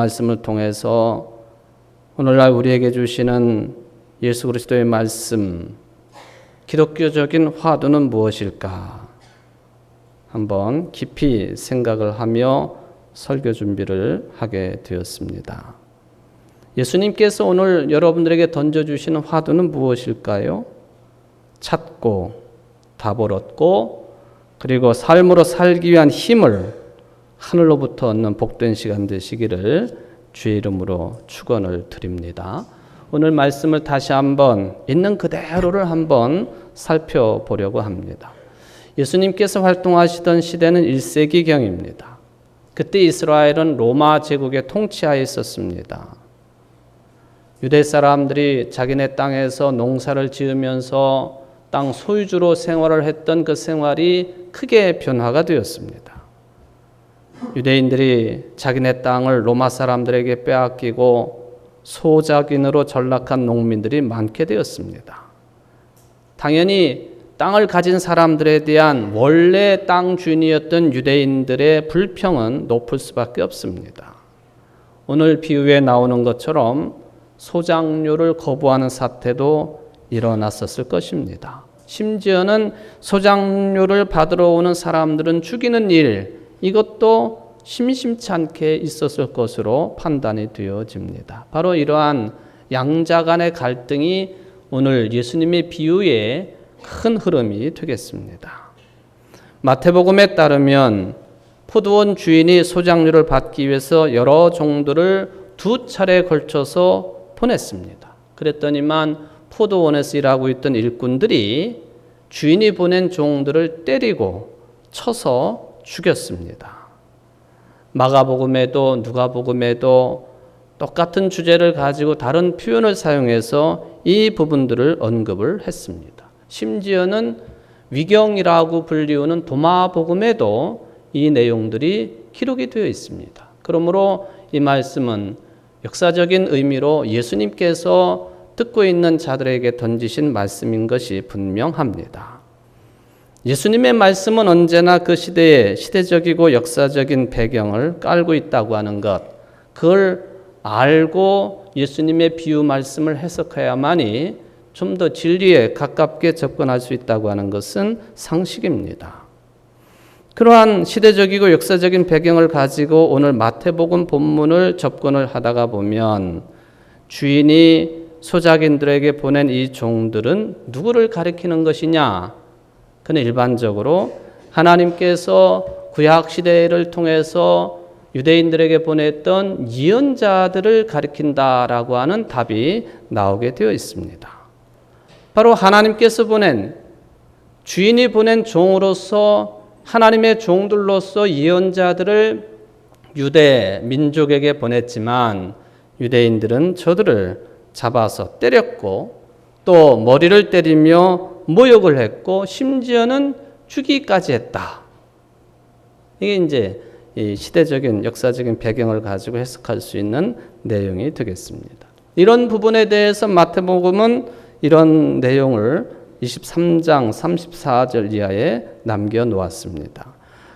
말씀을 통해서 오늘날 우리에게 주시는 예수 그리스도의 말씀, 기독교적인 화두는 무엇일까? 한번 깊이 생각을 하며 설교 준비를 하게 되었습니다. 예수님께서 오늘 여러분들에게 던져주시는 화두는 무엇일까요? 찾고 답을 얻고 그리고 삶으로 살기 위한 힘을 하늘로부터 얻는 복된 시간 되시기를 주의 이름으로 축원을 드립니다. 오늘 말씀을 다시 한번 있는 그대로를 한번 살펴보려고 합니다. 예수님께서 활동하시던 시대는 1세기경입니다. 그때 이스라엘은 로마 제국의 통치하에 있었습니다. 유대 사람들이 자기네 땅에서 농사를 지으면서 땅 소유주로 생활을 했던 그 생활이 크게 변화가 되었습니다. 유대인들이 자기네 땅을 로마 사람들에게 빼앗기고 소작인으로 전락한 농민들이 많게 되었습니다. 당연히 땅을 가진 사람들에 대한 원래 땅 주인이었던 유대인들의 불평은 높을 수밖에 없습니다. 오늘 비유에 나오는 것처럼 소작료를 거부하는 사태도 일어났었을 것입니다. 심지어는 소작료를 받으러 오는 사람들은 죽이는 일, 이것도 심심치 않게 있었을 것으로 판단이 되어집니다. 바로 이러한 양자 간의 갈등이 오늘 예수님의 비유에 큰 흐름이 되겠습니다. 마태복음에 따르면 포도원 주인이 소작료를 받기 위해서 여러 종들을 2차례에 걸쳐서 보냈습니다. 그랬더니만 포도원에서 일하고 있던 일꾼들이 주인이 보낸 종들을 때리고 쳐서 죽였습니다. 마가복음에도 누가복음에도 똑같은 주제를 가지고 다른 표현을 사용해서 이 부분들을 언급을 했습니다. 심지어는 위경이라고 불리우는 도마복음에도 이 내용들이 기록이 되어 있습니다. 그러므로 이 말씀은 역사적인 의미로 예수님께서 듣고 있는 자들에게 던지신 말씀인 것이 분명합니다. 예수님의 말씀은 언제나 그 시대의 시대적이고 역사적인 배경을 깔고 있다고 하는 것, 그걸 알고 예수님의 비유 말씀을 해석해야만이 좀 더 진리에 가깝게 접근할 수 있다고 하는 것은 상식입니다. 그러한 시대적이고 역사적인 배경을 가지고 오늘 마태복음 본문을 접근을 하다가 보면 주인이 소작인들에게 보낸 이 종들은 누구를 가리키는 것이냐? 그는 일반적으로 하나님께서 구약 시대를 통해서 유대인들에게 보냈던 예언자들을 가리킨다라고 하는 답이 나오게 되어 있습니다. 바로 하나님께서 보낸 주인이 보낸 종으로서 하나님의 종들로서 예언자들을 유대 민족에게 보냈지만 유대인들은 저들을 잡아서 때렸고 또 머리를 때리며 모욕을 했고 심지어는 죽이기까지 했다. 이게 이제 이 시대적인 역사적인 배경을 가지고 해석할 수 있는 내용이 되겠습니다. 이런 부분에 대해서 마태복음은 이런 내용을 23장 34절 이하에 남겨놓았습니다.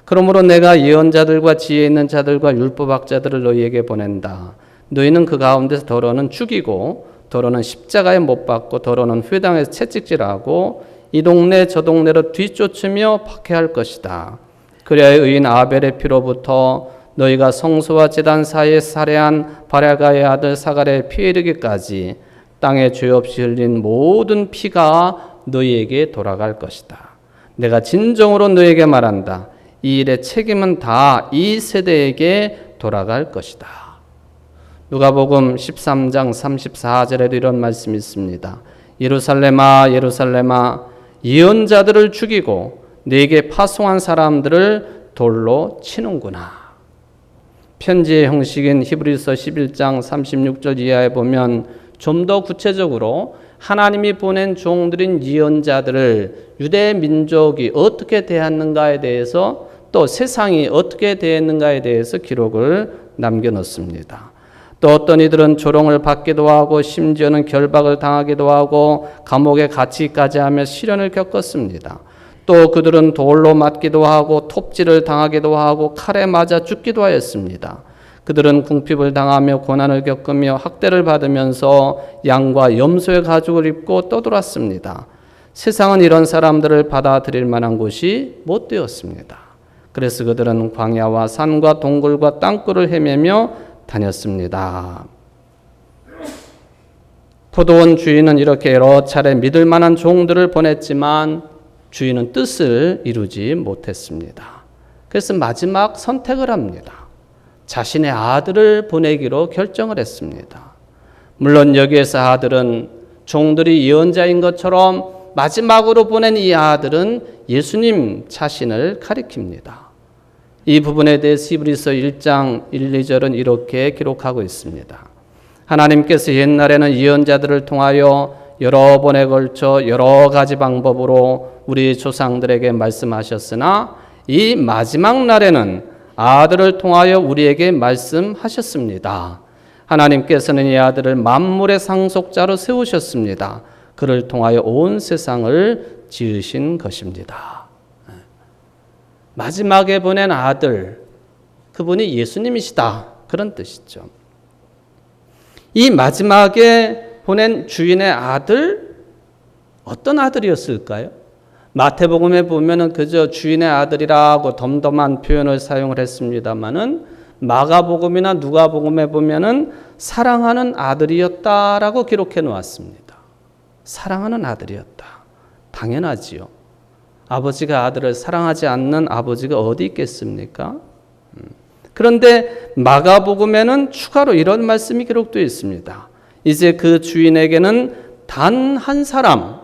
그러므로 내가 예언자들과 지혜 있는 자들과 율법학자들을 너희에게 보낸다. 너희는 그 가운데서 더러는 죽이고 더러는 십자가에 못 박고 더러는 회당에서 채찍질하고 이 동네 저 동네로 뒤쫓으며 박해할 것이다. 그래야 의인 아벨의 피로부터 너희가 성소와 제단 사이에 살해한 바랴가의 아들 사갈의 피에 이르기까지 땅에 죄 없이 흘린 모든 피가 너희에게 돌아갈 것이다. 내가 진정으로 너희에게 말한다. 이 일의 책임은 다 이 세대에게 돌아갈 것이다. 누가복음 13장 34절에도 이런 말씀이 있습니다. 예루살렘아 예루살렘아 예언자들을 죽이고 네게 파송한 사람들을 돌로 치는구나. 편지의 형식인 히브리서 11장 36절 이하에 보면 좀 더 구체적으로 하나님이 보낸 종들인 예언자들을 유대 민족이 어떻게 대했는가에 대해서 또 세상이 어떻게 대했는가에 대해서 기록을 남겨놓습니다. 또 어떤 이들은 조롱을 받기도 하고 심지어는 결박을 당하기도 하고 감옥에 갇히기까지 하며 시련을 겪었습니다. 또 그들은 돌로 맞기도 하고 톱질을 당하기도 하고 칼에 맞아 죽기도 하였습니다. 그들은 궁핍을 당하며 고난을 겪으며 학대를 받으면서 양과 염소의 가죽을 입고 떠돌았습니다. 세상은 이런 사람들을 받아들일 만한 곳이 못 되었습니다. 그래서 그들은 광야와 산과 동굴과 땅굴을 헤매며 다녔습니다. 포도원 주인은 이렇게 여러 차례 믿을 만한 종들을 보냈지만 주인은 뜻을 이루지 못했습니다. 그래서 마지막 선택을 합니다. 자신의 아들을 보내기로 결정을 했습니다. 물론 여기에서 아들은 종들이 예언자인 것처럼 마지막으로 보낸 이 아들은 예수님 자신을 가리킵니다. 이 부분에 대해서 히브리서 1장 1, 2절은 이렇게 기록하고 있습니다. 하나님께서 옛날에는 예언자들을 통하여 여러 번에 걸쳐 여러 가지 방법으로 우리 조상들에게 말씀하셨으나 이 마지막 날에는 아들을 통하여 우리에게 말씀하셨습니다. 하나님께서는 이 아들을 만물의 상속자로 세우셨습니다. 그를 통하여 온 세상을 지으신 것입니다. 마지막에 보낸 아들, 그분이 예수님이시다. 그런 뜻이죠. 이 마지막에 보낸 주인의 아들, 어떤 아들이었을까요? 마태복음에 보면은 그저 주인의 아들이라고 덤덤한 표현을 사용을 했습니다만은 마가복음이나 누가복음에 보면은 사랑하는 아들이었다라고 기록해 놓았습니다. 사랑하는 아들이었다. 당연하지요. 아버지가 아들을 사랑하지 않는 아버지가 어디 있겠습니까? 그런데 마가복음에는 추가로 이런 말씀이 기록되어 있습니다. 이제 그 주인에게는 단 한 사람,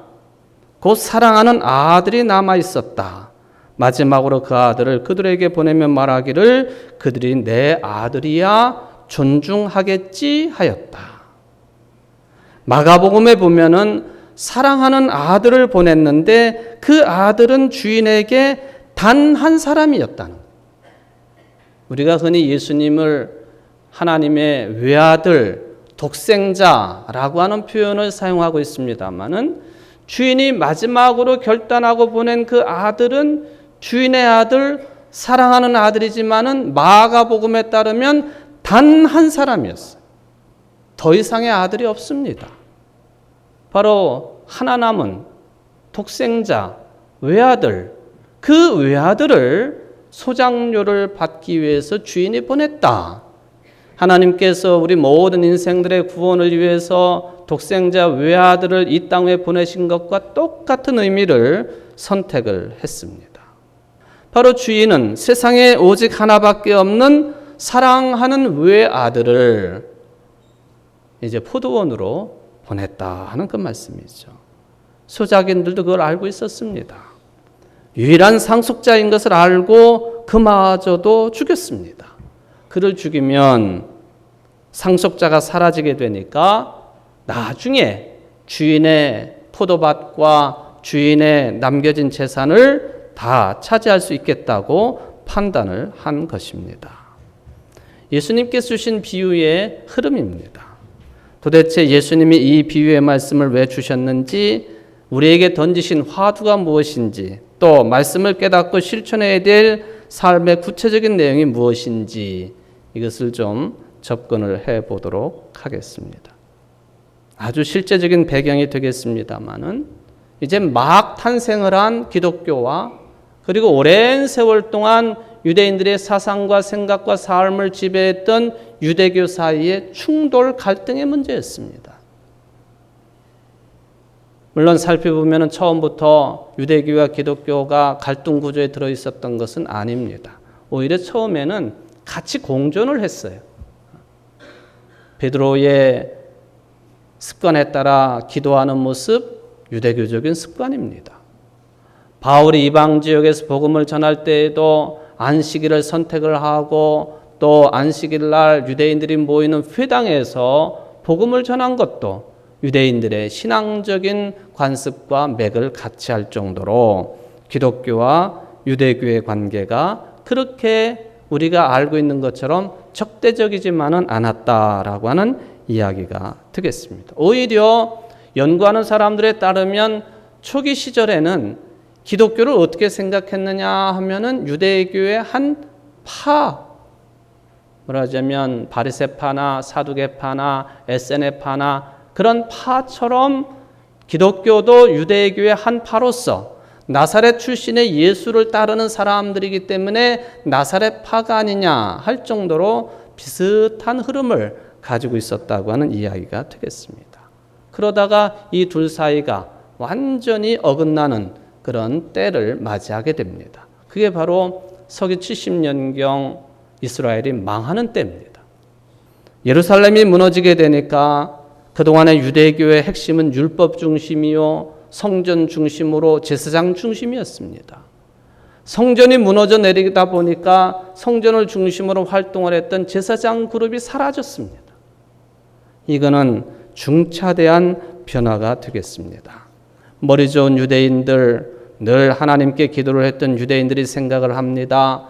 곧 사랑하는 아들이 남아 있었다. 마지막으로 그 아들을 그들에게 보내며 말하기를 그들이 내 아들이야 존중하겠지 하였다. 마가복음에 보면은 사랑하는 아들을 보냈는데 그 아들은 주인에게 단 한 사람이었다는 거예요. 우리가 흔히 예수님을 하나님의 외아들, 독생자라고 하는 표현을 사용하고 있습니다만은 주인이 마지막으로 결단하고 보낸 그 아들은 주인의 아들, 사랑하는 아들이지만은 마가복음에 따르면 단 한 사람이었어요. 더 이상의 아들이 없습니다. 바로 하나 남은 독생자, 외아들, 그 외아들을 소장료를 받기 위해서 주인이 보냈다. 하나님께서 우리 모든 인생들의 구원을 위해서 독생자 외아들을 이 땅에 보내신 것과 똑같은 의미를 선택을 했습니다. 바로 주인은 세상에 오직 하나밖에 없는 사랑하는 외아들을 이제 포도원으로 보냈다 하는 그 말씀이죠. 소작인들도 그걸 알고 있었습니다. 유일한 상속자인 것을 알고 그마저도 죽였습니다. 그를 죽이면 상속자가 사라지게 되니까 나중에 주인의 포도밭과 주인의 남겨진 재산을 다 차지할 수 있겠다고 판단을 한 것입니다. 예수님께서 주신 비유의 흐름입니다. 도대체 예수님이 이 비유의 말씀을 왜 주셨는지, 우리에게 던지신 화두가 무엇인지, 또 말씀을 깨닫고 실천해야 될 삶의 구체적인 내용이 무엇인지 이것을 좀 접근을 해보도록 하겠습니다. 아주 실제적인 배경이 되겠습니다마는 이제 막 탄생을 한 기독교와 그리고 오랜 세월 동안 유대인들의 사상과 생각과 삶을 지배했던 유대교 사이의 충돌 갈등의 문제였습니다. 물론 살펴보면 처음부터 유대교와 기독교가 갈등 구조에 들어있었던 것은 아닙니다. 오히려 처음에는 같이 공존을 했어요. 베드로의 습관에 따라 기도하는 모습, 유대교적인 습관입니다. 바울이 이방 지역에서 복음을 전할 때에도 안식일을 선택을 하고 또 안식일 날 유대인들이 모이는 회당에서 복음을 전한 것도 유대인들의 신앙적인 관습과 맥을 같이 할 정도로 기독교와 유대교의 관계가 그렇게 우리가 알고 있는 것처럼 적대적이지만은 않았다라고 하는 이야기가 되겠습니다. 오히려 연구하는 사람들에 따르면 초기 시절에는 기독교를 어떻게 생각했느냐 하면은 유대교의 한 파, 말하자면 바리새파나 사두개파나 에세네파나 그런 파처럼 기독교도 유대교의 한 파로서 나사렛 출신의 예수를 따르는 사람들이기 때문에 나사렛파가 아니냐 할 정도로 비슷한 흐름을 가지고 있었다고 하는 이야기가 되겠습니다. 그러다가 이 둘 사이가 완전히 어긋나는 그런 때를 맞이하게 됩니다. 그게 바로 서기 70년경 이스라엘이 망하는 때입니다. 예루살렘이 무너지게 되니까 그동안의 유대교의 핵심은 율법 중심이요 성전 중심으로 제사장 중심이었습니다. 성전이 무너져 내리다 보니까 성전을 중심으로 활동을 했던 제사장 그룹이 사라졌습니다. 이거는 중차대한 변화가 되겠습니다. 머리 좋은 유대인들, 늘 하나님께 기도를 했던 유대인들이 생각을 합니다.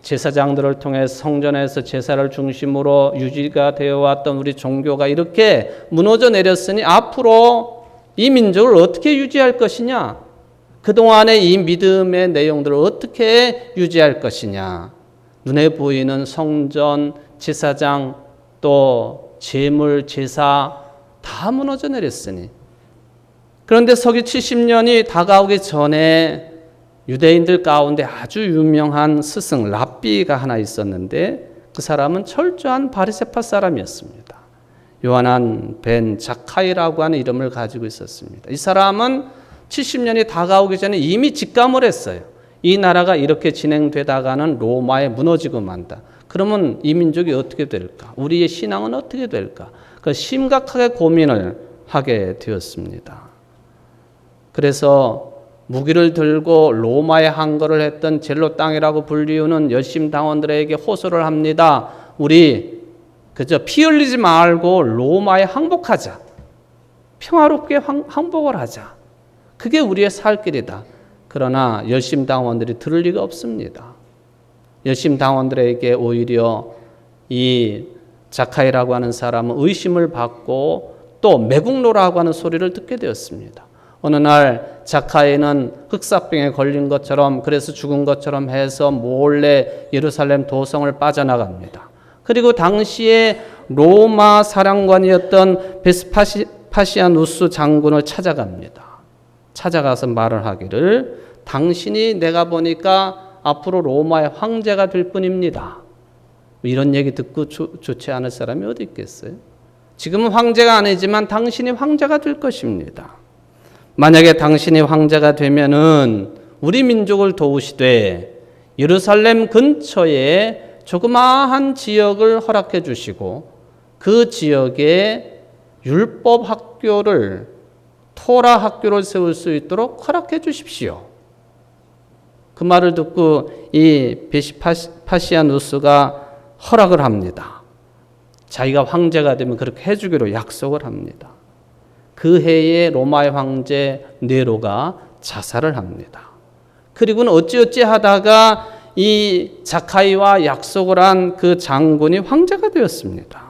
제사장들을 통해 성전에서 제사를 중심으로 유지가 되어 왔던 우리 종교가 이렇게 무너져 내렸으니 앞으로 이 민족을 어떻게 유지할 것이냐? 그동안의 이 믿음의 내용들을 어떻게 유지할 것이냐? 눈에 보이는 성전, 제사장, 또 제물, 제사 다 무너져 내렸으니 그런데 서기 70년이 다가오기 전에 유대인들 가운데 아주 유명한 스승 랍비가 하나 있었는데 그 사람은 철저한 바리새파 사람이었습니다. 요하난 벤 자카이라고 하는 이름을 가지고 있었습니다. 이 사람은 70년이 다가오기 전에 이미 직감을 했어요. 이 나라가 이렇게 진행되다가는 로마에 무너지고 만다. 그러면 이 민족이 어떻게 될까? 우리의 신앙은 어떻게 될까? 그 심각하게 고민을 하게 되었습니다. 그래서 무기를 들고 로마에 항거를 했던 젤로 땅이라고 불리우는 열심 당원들에게 호소를 합니다. 우리 그저 피 흘리지 말고 로마에 항복하자. 평화롭게 항복을 하자. 그게 우리의 살 길이다. 그러나 열심 당원들이 들을 리가 없습니다. 열심 당원들에게 오히려 이 자카이라고 하는 사람은 의심을 받고 또 매국노라고 하는 소리를 듣게 되었습니다. 어느 날 자카이는 흑사병에 걸린 것처럼 그래서 죽은 것처럼 해서 몰래 예루살렘 도성을 빠져나갑니다. 그리고 당시에 로마 사령관이었던 베스파시아누스 장군을 찾아갑니다. 찾아가서 말을 하기를 당신이 내가 보니까 앞으로 로마의 황제가 될 뿐입니다. 이런 얘기 듣고 좋지 않을 사람이 어디 있겠어요? 지금은 황제가 아니지만 당신이 황제가 될 것입니다. 만약에 당신이 황제가 되면은 우리 민족을 도우시되 예루살렘 근처에 조그마한 지역을 허락해 주시고 그 지역에 율법 학교를 토라 학교를 세울 수 있도록 허락해 주십시오. 그 말을 듣고 이 베스파시아누스가 허락을 합니다. 자기가 황제가 되면 그렇게 해주기로 약속을 합니다. 그 해에 로마의 황제 네로가 자살을 합니다. 그리고는 어찌어찌 하다가 이 자카이와 약속을 한 그 장군이 황제가 되었습니다.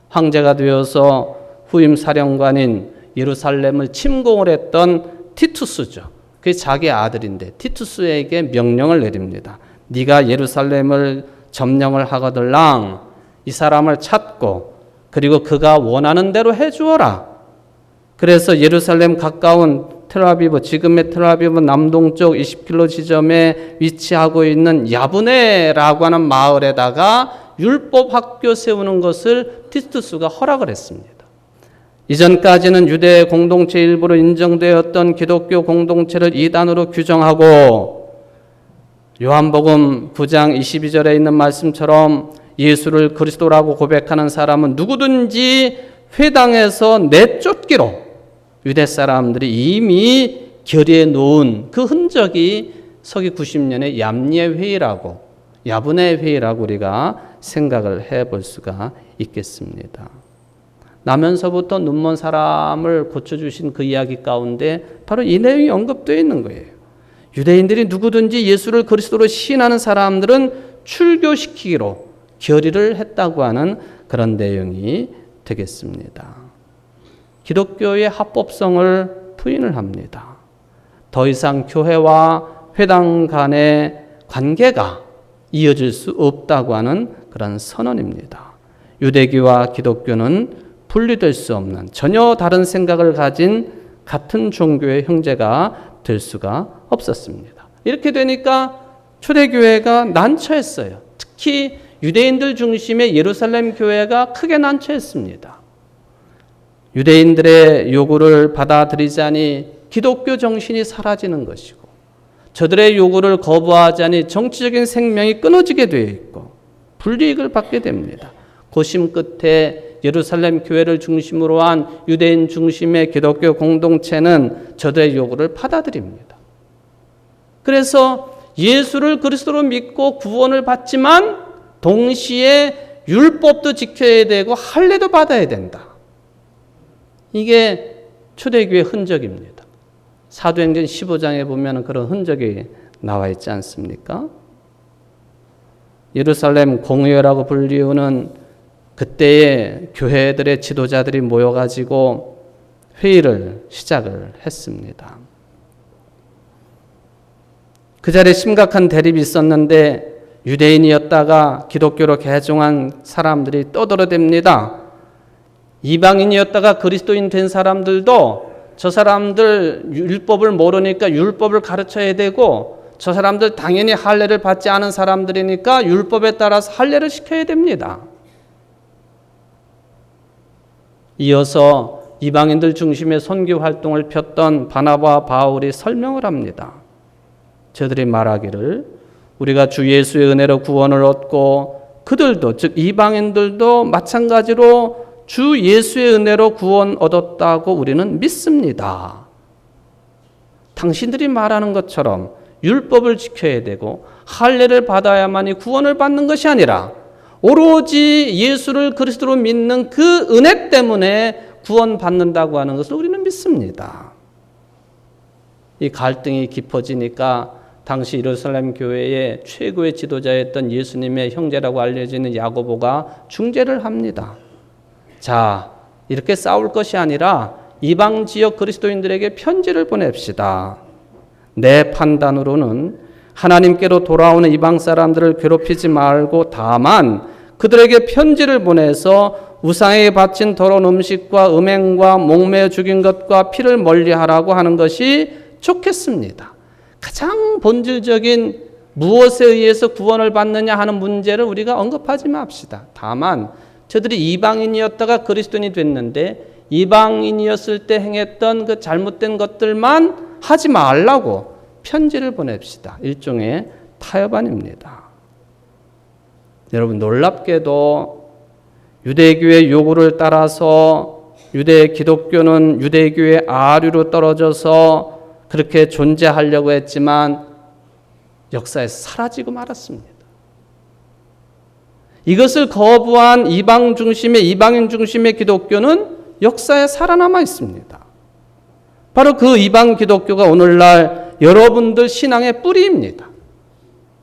황제가 되어서 후임 사령관인 예루살렘을 침공을 했던 티투스죠. 그게 자기 아들인데 티투스에게 명령을 내립니다. 네가 예루살렘을 점령을 하거들랑 이 사람을 찾고 그리고 그가 원하는 대로 해주어라. 그래서 예루살렘 가까운 텔아비브, 지금의 텔아비브 남동쪽 20km 지점에 위치하고 있는 야브네라고 하는 마을에다가 율법 학교 세우는 것을 티투스가 허락을 했습니다. 이전까지는 유대 공동체 일부로 인정되었던 기독교 공동체를 이단으로 규정하고 요한복음 9장 22절에 있는 말씀처럼 예수를 그리스도라고 고백하는 사람은 누구든지 회당에서 내쫓기로 유대 사람들이 이미 결의해 놓은 그 흔적이 서기 90년의 얌리의 회의라고 야브네 회의라고 우리가 생각을 해볼 수가 있겠습니다. 나면서부터 눈먼 사람을 고쳐주신 그 이야기 가운데 바로 이 내용이 언급되어 있는 거예요. 유대인들이 누구든지 예수를 그리스도로 시인하는 사람들은 출교시키기로 결의를 했다고 하는 그런 내용이 되겠습니다. 기독교의 합법성을 부인을 합니다. 더 이상 교회와 회당 간의 관계가 이어질 수 없다고 하는 그런 선언입니다. 유대교와 기독교는 분리될 수 없는 전혀 다른 생각을 가진 같은 종교의 형제가 될 수가 없었습니다. 이렇게 되니까 초대교회가 난처했어요. 특히 유대인들 중심의 예루살렘 교회가 크게 난처했습니다. 유대인들의 요구를 받아들이자니 기독교 정신이 사라지는 것이고, 저들의 요구를 거부하자니 정치적인 생명이 끊어지게 되어 있고 불이익을 받게 됩니다. 고심 끝에 예루살렘 교회를 중심으로 한 유대인 중심의 기독교 공동체는 저들의 요구를 받아들입니다. 그래서 예수를 그리스도로 믿고 구원을 받지만 동시에 율법도 지켜야 되고 할례도 받아야 된다. 이게 초대교회의 흔적입니다. 사도행전 15장에 보면 그런 흔적이 나와 있지 않습니까? 예루살렘 공회라고 불리우는 그때의 교회들의 지도자들이 모여가지고 회의를 시작을 했습니다. 그 자리에 심각한 대립이 있었는데 유대인이었다가 기독교로 개종한 사람들이 떠들어댑니다. 이방인이었다가 그리스도인 된 사람들도 저 사람들 율법을 모르니까 율법을 가르쳐야 되고, 저 사람들 당연히 할례를 받지 않은 사람들이니까 율법에 따라서 할례를 시켜야 됩니다. 이어서 이방인들 중심의 선교 활동을 폈던 바나바와 바울이 설명을 합니다. 저들이 말하기를 우리가 주 예수의 은혜로 구원을 얻고 그들도, 즉 이방인들도 마찬가지로 주 예수의 은혜로 구원 얻었다고 우리는 믿습니다. 당신들이 말하는 것처럼 율법을 지켜야 되고 할례를 받아야만이 구원을 받는 것이 아니라 오로지 예수를 그리스도로 믿는 그 은혜 때문에 구원받는다고 하는 것을 우리는 믿습니다. 이 갈등이 깊어지니까 당시 예루살렘 교회의 최고의 지도자였던 예수님의 형제라고 알려지는 야고보가 중재를 합니다. 자, 이렇게 싸울 것이 아니라 이방 지역 그리스도인들에게 편지를 보냅시다. 내 판단으로는 하나님께로 돌아오는 이방 사람들을 괴롭히지 말고 다만 그들에게 편지를 보내서 우상에게 바친 더러운 음식과 음행과 목매어 죽인 것과 피를 멀리하라고 하는 것이 좋겠습니다. 가장 본질적인 무엇에 의해서 구원을 받느냐 하는 문제를 우리가 언급하지 맙시다. 다만 저들이 이방인이었다가 그리스도인이 됐는데 이방인이었을 때 행했던 그 잘못된 것들만 하지 말라고 편지를 보냅시다. 일종의 타협안입니다. 여러분, 놀랍게도 유대교의 요구를 따라서 유대 기독교는 유대교의 아류로 떨어져서 그렇게 존재하려고 했지만 역사에서 사라지고 말았습니다. 이것을 거부한 이방인 중심의 기독교는 역사에 살아남아 있습니다. 바로 그 이방 기독교가 오늘날 여러분들 신앙의 뿌리입니다.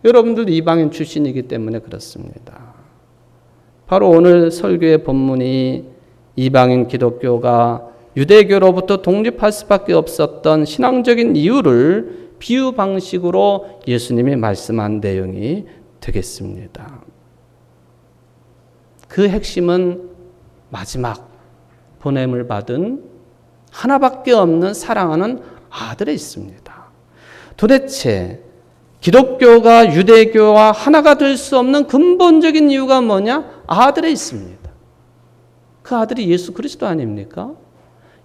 여러분들도 이방인 출신이기 때문에 그렇습니다. 바로 오늘 설교의 본문이 이방인 기독교가 유대교로부터 독립할 수밖에 없었던 신앙적인 이유를 비유 방식으로 예수님이 말씀한 내용이 되겠습니다. 그 핵심은 마지막 보냄을 받은 하나밖에 없는 사랑하는 아들에 있습니다. 도대체 기독교가 유대교와 하나가 될 수 없는 근본적인 이유가 뭐냐? 아들에 있습니다. 그 아들이 예수 그리스도 아닙니까?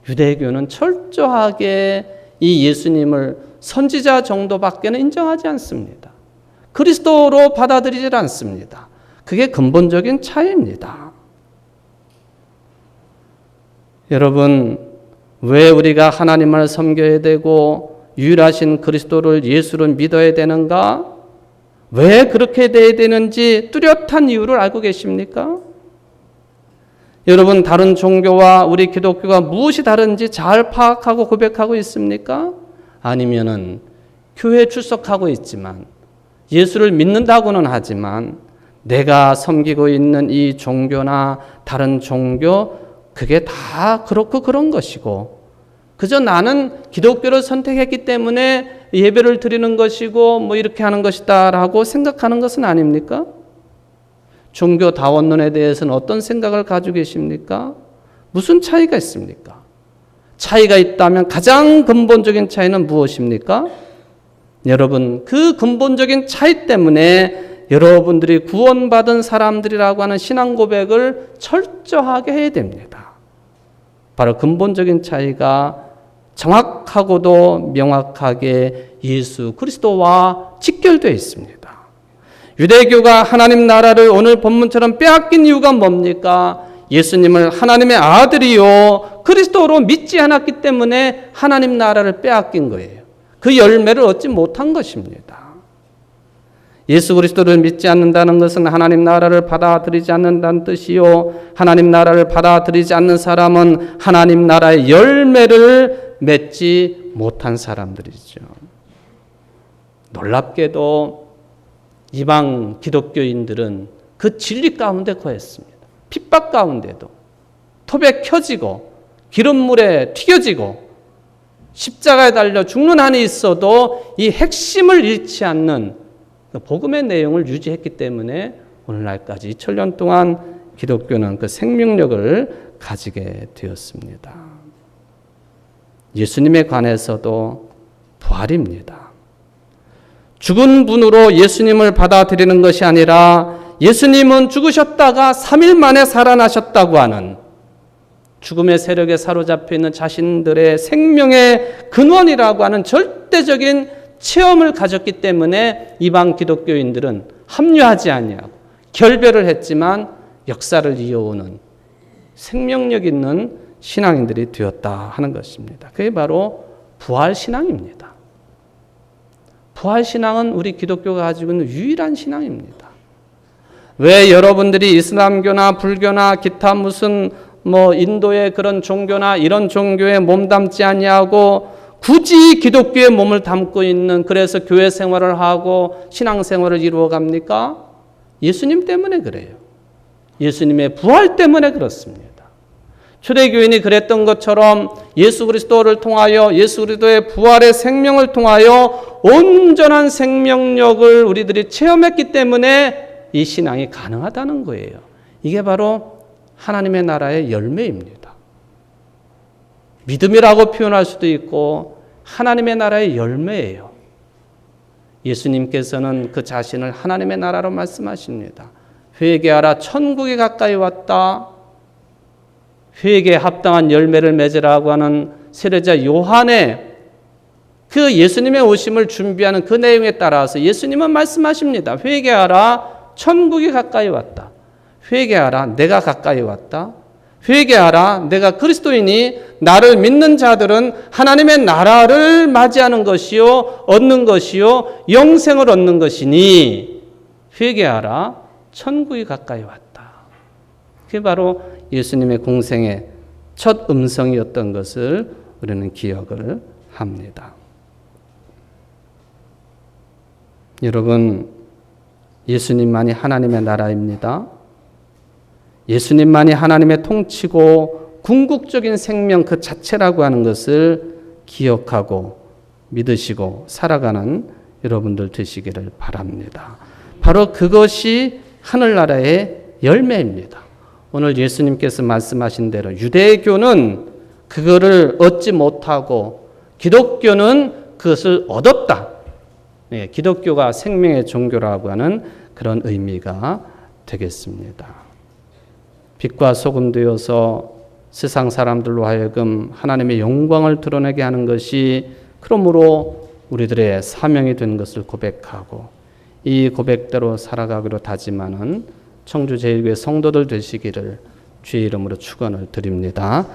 유대교는 철저하게 이 예수님을 선지자 정도밖에는 인정하지 않습니다. 그리스도로 받아들이질 않습니다. 그게 근본적인 차이입니다. 여러분, 왜 우리가 하나님을 섬겨야 되고 유일하신 그리스도를 예수로 믿어야 되는가? 왜 그렇게 돼야 되는지 뚜렷한 이유를 알고 계십니까? 여러분, 다른 종교와 우리 기독교가 무엇이 다른지 잘 파악하고 고백하고 있습니까? 아니면은 교회에 출석하고 있지만 예수를 믿는다고는 하지만 내가 섬기고 있는 이 종교나 다른 종교, 그게 다 그렇고 그런 것이고 그저 나는 기독교를 선택했기 때문에 예배를 드리는 것이고 뭐 이렇게 하는 것이다 라고 생각하는 것은 아닙니까? 종교다원론에 대해서는 어떤 생각을 가지고 계십니까? 무슨 차이가 있습니까? 차이가 있다면 가장 근본적인 차이는 무엇입니까? 여러분, 그 근본적인 차이 때문에 여러분들이 구원받은 사람들이라고 하는 신앙 고백을 철저하게 해야 됩니다. 바로 근본적인 차이가 정확하고도 명확하게 예수 그리스도와 직결되어 있습니다. 유대교가 하나님 나라를 오늘 본문처럼 빼앗긴 이유가 뭡니까? 예수님을 하나님의 아들이요 그리스도로 믿지 않았기 때문에 하나님 나라를 빼앗긴 거예요. 그 열매를 얻지 못한 것입니다. 예수 그리스도를 믿지 않는다는 것은 하나님 나라를 받아들이지 않는다는 뜻이요, 하나님 나라를 받아들이지 않는 사람은 하나님 나라의 열매를 맺지 못한 사람들이죠. 놀랍게도 이방 기독교인들은 그 진리 가운데 거했습니다. 핍박 가운데도 톱에 켜지고 기름물에 튀겨지고 십자가에 달려 죽는 한이 있어도 이 핵심을 잃지 않는 복음의 내용을 유지했기 때문에 오늘날까지 2000년 동안 기독교는 그 생명력을 가지게 되었습니다. 예수님에 관해서도 부활입니다. 죽은 분으로 예수님을 받아들이는 것이 아니라 예수님은 죽으셨다가 3일 만에 살아나셨다고 하는 죽음의 세력에 사로잡혀 있는 자신들의 생명의 근원이라고 하는 절대적인 체험을 가졌기 때문에 이방 기독교인들은 합류하지 아니하고 결별을 했지만 역사를 이어오는 생명력 있는 신앙인들이 되었다 하는 것입니다. 그게 바로 부활신앙입니다. 부활신앙은 우리 기독교가 가지고 있는 유일한 신앙입니다. 왜 여러분들이 이슬람교나 불교나 기타 무슨 인도의 그런 종교나 이런 종교에 몸담지 아니하고 굳이 기독교에 몸을 담고 있는, 그래서 교회 생활을 하고 신앙 생활을 이루어 갑니까? 예수님 때문에 그래요. 예수님의 부활 때문에 그렇습니다. 초대교인이 그랬던 것처럼 예수 그리스도를 통하여, 예수 그리스도의 부활의 생명을 통하여 온전한 생명력을 우리들이 체험했기 때문에 이 신앙이 가능하다는 거예요. 이게 바로 하나님의 나라의 열매입니다. 믿음이라고 표현할 수도 있고 하나님의 나라의 열매예요. 예수님께서는 그 자신을 하나님의 나라로 말씀하십니다. 회개하라, 천국이 가까이 왔다. 회개에 합당한 열매를 맺으라고 하는 세례자 요한의 그 예수님의 오심을 준비하는 그 내용에 따라서 예수님은 말씀하십니다. 회개하라, 천국이 가까이 왔다. 회개하라, 내가 가까이 왔다. 회개하라, 내가 그리스도이니 나를 믿는 자들은 하나님의 나라를 맞이하는 것이요, 얻는 것이요, 영생을 얻는 것이니 회개하라, 천국이 가까이 왔다. 그게 바로 예수님의 공생의 첫 음성이었던 것을 우리는 기억을 합니다. 여러분, 예수님만이 하나님의 나라입니다. 예수님만이 하나님의 통치고 궁극적인 생명 그 자체라고 하는 것을 기억하고 믿으시고 살아가는 여러분들 되시기를 바랍니다. 바로 그것이 하늘나라의 열매입니다. 오늘 예수님께서 말씀하신 대로 유대교는 그거를 얻지 못하고 기독교는 그것을 얻었다. 네, 기독교가 생명의 종교라고 하는 그런 의미가 되겠습니다. 빛과 소금 되어서 세상 사람들로 하여금 하나님의 영광을 드러내게 하는 것이 그러므로 우리들의 사명이 된 것을 고백하고 이 고백대로 살아가기로 다짐하는 청주 제1교회 성도들 되시기를 주의 이름으로 축원을 드립니다.